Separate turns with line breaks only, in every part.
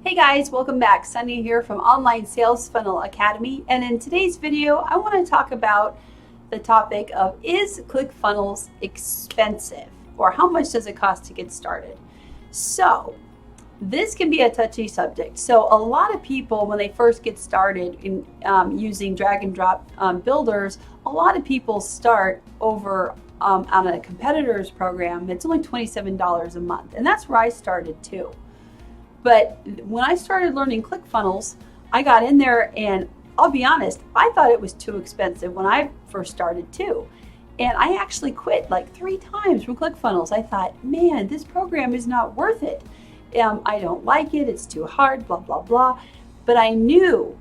Hey guys, welcome back. Sunny here from Online Sales Funnel Academy. And in today's video, I want to talk about the topic of, is ClickFunnels expensive, or how much does it cost to get started? So this can be a touchy subject. So a lot of people, when they first get started in using drag and drop builders, a lot of people start over on a competitor's program. It's only $27 a month. And that's where I started too. But when I started learning ClickFunnels, I got in there and I'll be honest, I thought it was too expensive when I first started too. And I actually quit like 3 times from ClickFunnels. I thought, man, this program is not worth it. I don't like it. It's too hard, blah, blah, blah. But I knew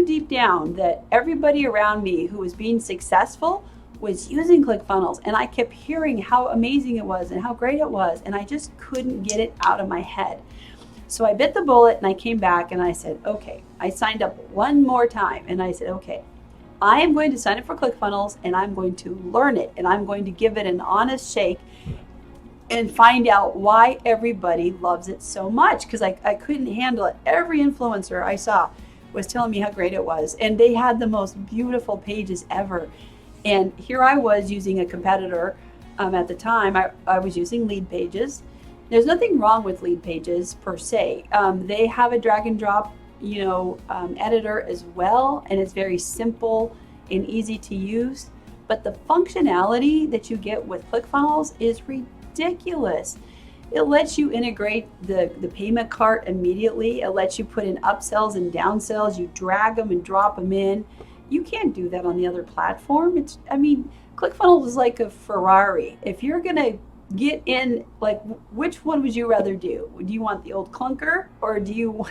deep down that everybody around me who was being successful was using ClickFunnels. And I kept hearing how amazing it was and how great it was. And I just couldn't get it out of my head. So I bit the bullet and I came back and I said, okay, I signed up one more time and I said, okay, I am going to sign up for ClickFunnels and I'm going to learn it and I'm going to give it an honest shake and find out why everybody loves it so much, because I couldn't handle it. Every influencer I saw was telling me how great it was and they had the most beautiful pages ever. And here I was using a competitor at the time. I was using Leadpages. There's nothing wrong with Leadpages per se. They have a drag and drop, editor as well, and it's very simple and easy to use. But the functionality that you get with ClickFunnels is ridiculous. It lets you integrate the payment cart immediately. It lets you put in upsells and downsells. You drag them and drop them in. You can't do that on the other platform. ClickFunnels is like a Ferrari. If you're gonna get in, like, which one would you rather do? Do you want the old clunker, or do you want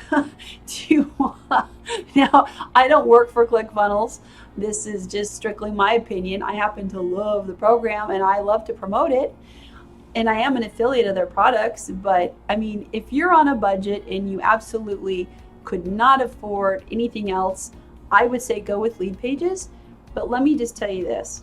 now, I don't work for ClickFunnels. This is just strictly my opinion. I happen to love the program and I love to promote it, and I am an affiliate of their products. But if you're on a budget and you absolutely could not afford anything else, I would say go with Leadpages. But let me just tell you this.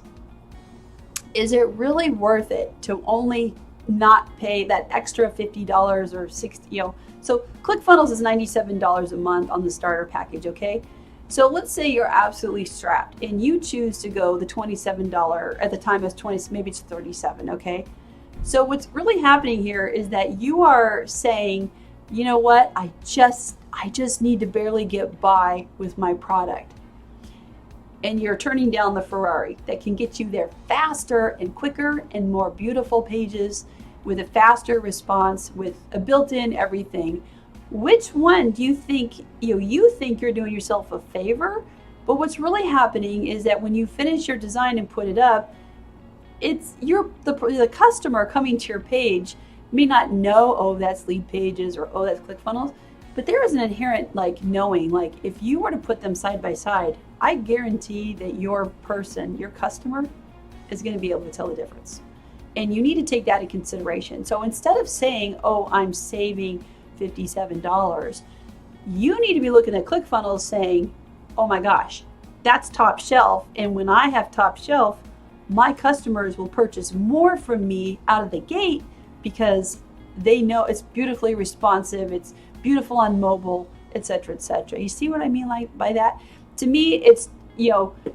Is it really worth it to only not pay that extra $50 or $60? So ClickFunnels is $97 a month on the starter package, okay? So let's say you're absolutely strapped and you choose to go the $27, at the time it was 20, maybe it's 37, okay? So what's really happening here is that you are saying, you know what, I just need to barely get by with my product. And you're turning down the Ferrari that can get you there faster and quicker and more beautiful pages with a faster response, with a built-in everything. Which one do you think, you think you're doing yourself a favor? But what's really happening is that when you finish your design and put it up, it's the customer coming to your page may not know, oh, that's Leadpages, or oh, that's ClickFunnels. But there is an inherent knowing, if you were to put them side by side, I guarantee that your customer is going to be able to tell the difference. And you need to take that in consideration. So instead of saying, oh, I'm saving $57, you need to be looking at ClickFunnels saying, oh my gosh, that's top shelf. And when I have top shelf, my customers will purchase more from me out of the gate because they know it's beautifully responsive, it's beautiful on mobile, etc., etc. You see what I mean by that? To me, it's,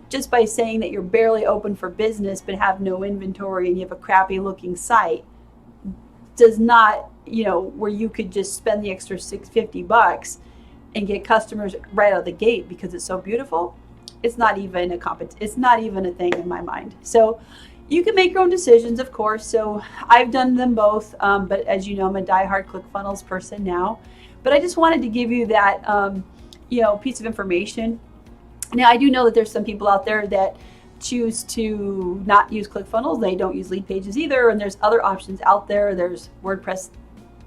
just by saying that you're barely open for business but have no inventory and you have a crappy looking site does not, where you could just spend the extra $650 and get customers right out of the gate because it's so beautiful. It's not even it's not even a thing in my mind. So you can make your own decisions, of course. So I've done them both, but as you know, I'm a diehard ClickFunnels person now. But I just wanted to give you that, piece of information. Now, I do know that there's some people out there that choose to not use ClickFunnels. They don't use Leadpages either, and there's other options out there. There's WordPress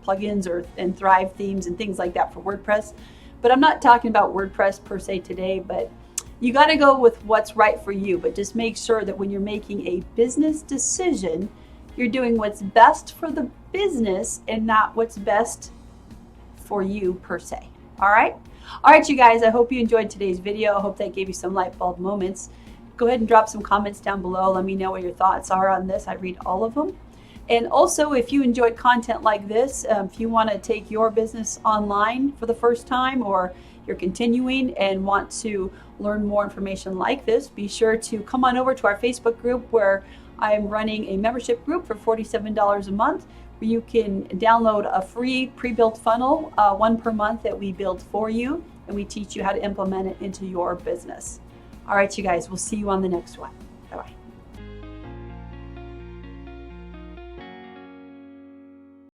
plugins and Thrive themes and things like that for WordPress. But I'm not talking about WordPress per se today, but you got to go with what's right for you. But just make sure that when you're making a business decision, you're doing what's best for the business and not what's best for you per se. All right, you guys, I hope you enjoyed today's video. I hope that gave you some light bulb moments. Go ahead and drop some comments down below. Let me know what your thoughts are on this. I read all of them. And also, if you enjoyed content like this, if you want to take your business online for the first time, or you're continuing and want to learn more information like this, be sure to come on over to our Facebook group, where I'm running a membership group for $47 a month, where you can download a free pre-built funnel, one per month, that we build for you, and we teach you how to implement it into your business. All right, you guys, we'll see you on the next one.